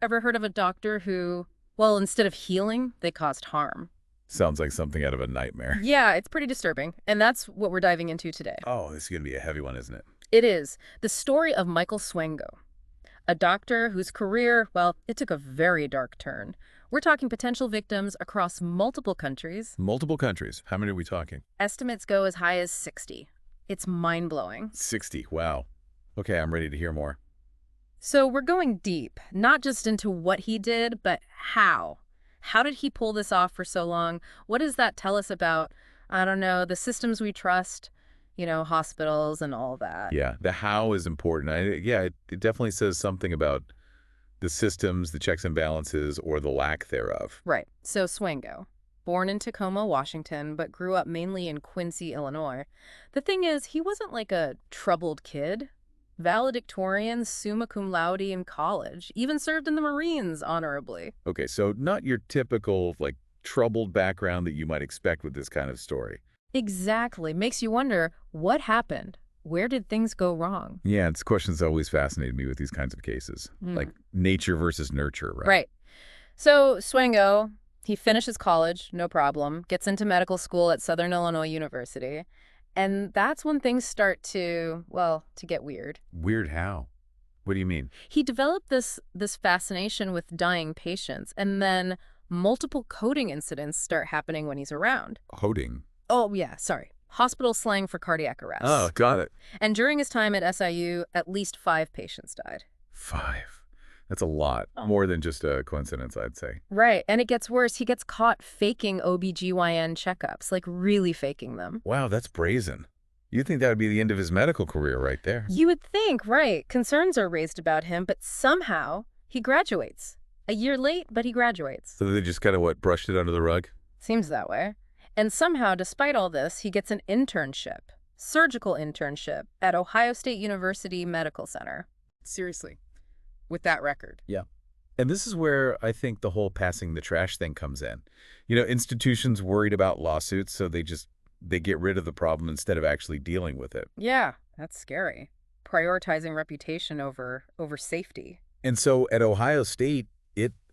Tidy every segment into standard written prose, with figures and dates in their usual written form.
Ever heard of a doctor who, well, instead of healing, they caused harm? Sounds like something out of a nightmare. Yeah, it's pretty disturbing, and that's what we're diving into today. Oh, this is going to be a heavy one, isn't it? It is the story of Michael Swango, a doctor whose career, well, it took a very dark turn. We're talking potential victims across multiple countries. Multiple countries. How many are we talking? Estimates go as high as 60. It's mind-blowing. 60. Wow. Okay, I'm ready to hear more. So we're going deep, not just into what he did, but how. How did he pull this off for so long? What does that tell us about, I don't know, the systems we trust, hospitals and all that? Yeah, the how is important. It definitely says something about the systems, the checks and balances, or the lack thereof. Right. So Swango, born in Tacoma, Washington, but grew up mainly in Quincy, Illinois. The thing is, he wasn't like a troubled kid. Valedictorian, summa cum laude in college, even served in the Marines honorably. Okay, so not your typical, troubled background that you might expect with this kind of story. Exactly. Makes you wonder, what happened? Where did things go wrong? Yeah, it's questions that always fascinated me with these kinds of cases. Like nature versus nurture, right? Right. So Swango, he finishes college, no problem, gets into medical school at Southern Illinois University. And that's when things start to get weird. Weird how? What do you mean? He developed this fascination with dying patients, and then multiple coding incidents start happening when he's around. Coding. Oh, yeah, sorry. Hospital slang for cardiac arrest. Oh, got it. And during his time at SIU, at least 5 patients died. 5. That's a lot. Oh. More than just a coincidence, I'd say. Right, and it gets worse. He gets caught faking OBGYN checkups, like really faking them. Wow, that's brazen. You'd think that would be the end of his medical career right there. You would think, right. Concerns are raised about him, but somehow he graduates. A year late, but he graduates. So they just kind of, brushed it under the rug? Seems that way. And somehow, despite all this, he gets an internship, surgical internship, at Ohio State University Medical Center. Seriously, with that record. Yeah. And this is where I think the whole passing the trash thing comes in. Institutions worried about lawsuits, so they get rid of the problem instead of actually dealing with it. Yeah, that's scary. Prioritizing reputation over safety. And so at Ohio State,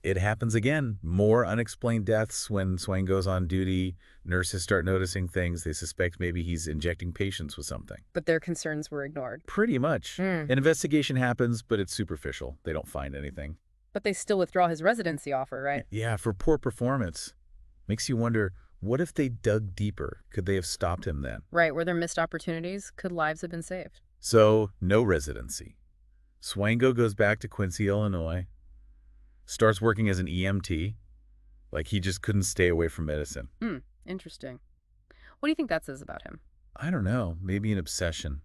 it happens again. More unexplained deaths when Swain goes on duty. Nurses start noticing things. They suspect maybe he's injecting patients with something. But their concerns were ignored. Pretty much. An investigation happens, but it's superficial. They don't find anything. But they still withdraw his residency offer, right? Yeah, for poor performance. Makes you wonder, what if they dug deeper? Could they have stopped him then? Right, were there missed opportunities? Could lives have been saved? So, no residency. Swango goes back to Quincy, Illinois, starts working as an EMT. Like he just couldn't stay away from medicine. Interesting. What do you think that says about him? I don't know. Maybe an obsession.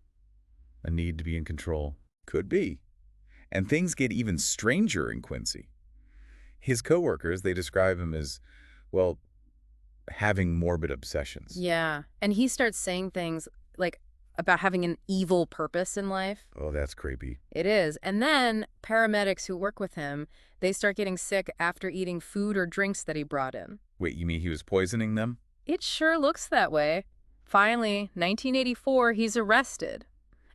A need to be in control. Could be. And things get even stranger in Quincy. His coworkers, they describe him as, having morbid obsessions. Yeah, and he starts saying things like about having an evil purpose in life. Oh, that's creepy. It is. And then paramedics who work with him, they start getting sick after eating food or drinks that he brought in. Wait, you mean he was poisoning them? It sure looks that way. Finally, 1984, he's arrested,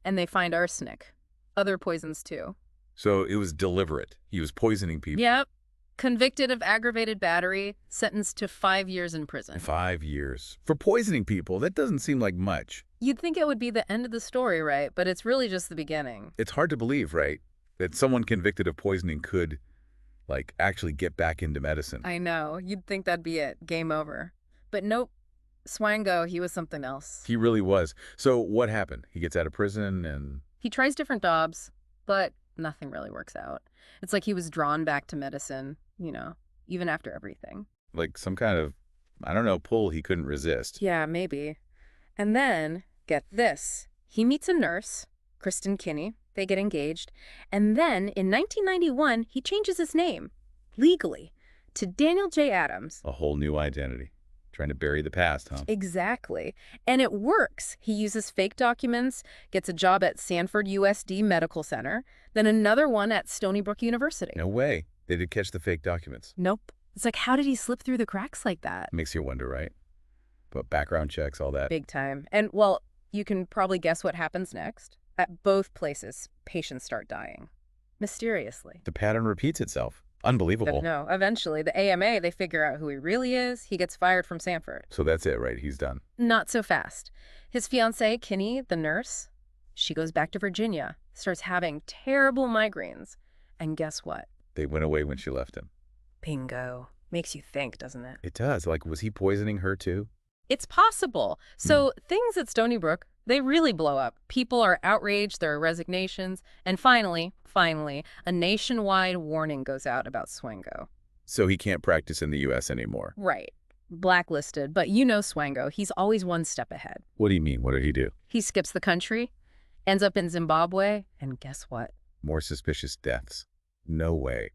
and they find arsenic. Other poisons, too. So it was deliberate. He was poisoning people. Yep. Convicted of aggravated battery, sentenced to 5 years in prison. 5 years. For poisoning people, that doesn't seem like much. You'd think it would be the end of the story, right? But it's really just the beginning. It's hard to believe, right? That someone convicted of poisoning could, actually get back into medicine. I know. You'd think that'd be it. Game over. But nope. Swango, he was something else. He really was. So what happened? He gets out of prison and... He tries different jobs, but nothing really works out. It's like he was drawn back to medicine, even after everything. Like some kind of, I don't know, pull he couldn't resist. Yeah, maybe. And then, get this. He meets a nurse, Kristen Kinney. They get engaged. And then, in 1991, he changes his name, legally, to Daniel J. Adams. A whole new identity. Trying to bury the past, huh? Exactly. And it works. He uses fake documents, gets a job at Sanford USD Medical Center, then another one at Stony Brook University. No way. They did catch the fake documents. Nope. It's like, how did he slip through the cracks like that? Makes you wonder, right? But background checks, all that. Big time. And, you can probably guess what happens next. At both places, patients start dying. Mysteriously. The pattern repeats itself. But Unbelievable. no, eventually, the AMA, they figure out who he really is. He gets fired from Sanford. So that's it, right? He's done. Not so fast. His fiancée, Kinney, the nurse, she goes back to Virginia, starts having terrible migraines. And guess what? They went away when she left him. Bingo. Makes you think, doesn't it? It does. Like, was he poisoning her too? It's possible. So things at Stony Brook, they really blow up. People are outraged, there are resignations, and finally, a nationwide warning goes out about Swango. So he can't practice in the U.S. anymore. Right. Blacklisted, but you know Swango, he's always one step ahead. What do you mean? What did he do? He skips the country, ends up in Zimbabwe, and guess what? More suspicious deaths. No way.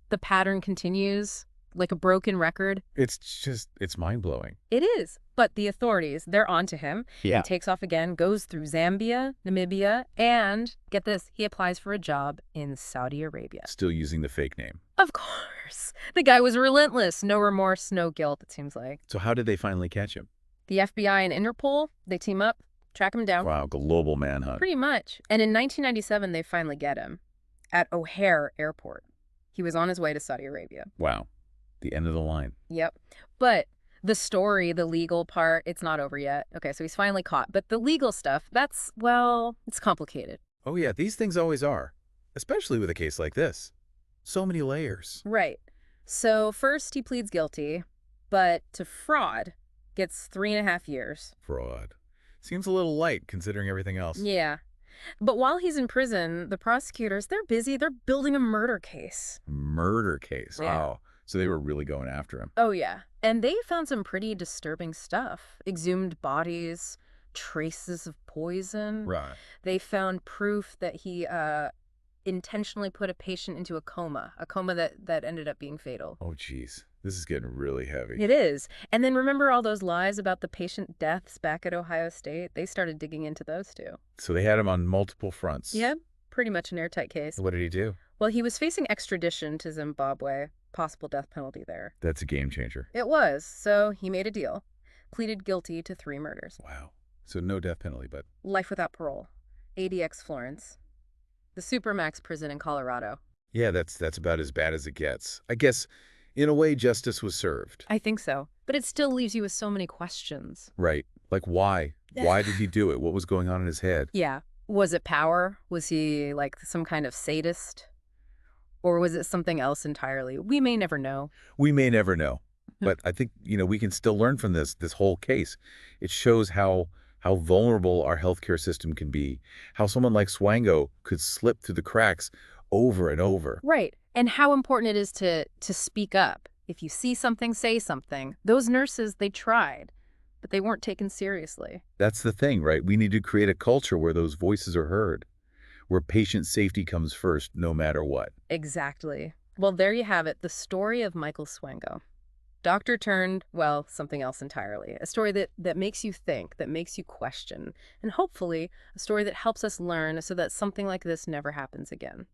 The pattern continues, like a broken record. It's mind-blowing. It is. But the authorities, they're onto him. Yeah. He takes off again, goes through Zambia, Namibia, and, get this, he applies for a job in Saudi Arabia. Still using the fake name. Of course. The guy was relentless. No remorse, no guilt, it seems like. So how did they finally catch him? The FBI and Interpol, they team up, track him down. Wow, global manhunt. Pretty much. And in 1997, they finally get him at O'Hare Airport. He was on his way to Saudi Arabia. Wow. The end of the line. Yep. But the story, the legal part, it's not over yet. Okay, so he's finally caught. But the legal stuff, that's, well, it's complicated. Oh yeah, these things always are. Especially with a case like this. So many layers. Right. So first he pleads guilty, but to fraud, gets 3.5 years. Fraud. Seems a little light considering everything else. Yeah. But while he's in prison, the prosecutors, they're busy. They're building a murder case. Murder case. Yeah. Wow. So they were really going after him. Oh, yeah. And they found some pretty disturbing stuff. Exhumed bodies, traces of poison. Right. They found proof that he intentionally put a patient into a coma that ended up being fatal. Oh, geez. This is getting really heavy. It is. And then remember all those lies about the patient deaths back at Ohio State? They started digging into those, too. So they had him on multiple fronts. Yeah, pretty much an airtight case. What did he do? Well, he was facing extradition to Zimbabwe, possible death penalty there. That's a game changer. It was. So he made a deal, pleaded guilty to 3 murders. Wow. So no death penalty, but... Life without parole. ADX Florence. The Supermax prison in Colorado. Yeah, that's about as bad as it gets. I guess, in a way, justice was served. I think so. But it still leaves you with so many questions. Right. Like, why? Why did he do it? What was going on in his head? Yeah. Was it power? Was he, like, some kind of sadist? Or was it something else entirely? We may never know. We may never know. But I think, we can still learn from this whole case. It shows how vulnerable our healthcare system can be, how someone like Swango could slip through the cracks over and over. Right. And how important it is to speak up. If you see something, say something. Those nurses, they tried, but they weren't taken seriously. That's the thing, right? We need to create a culture where those voices are heard, where patient safety comes first, no matter what. Exactly. Well, there you have it, the story of Michael Swango. Doctor turned, well, something else entirely. A story that makes you think, that makes you question, and hopefully a story that helps us learn so that something like this never happens again.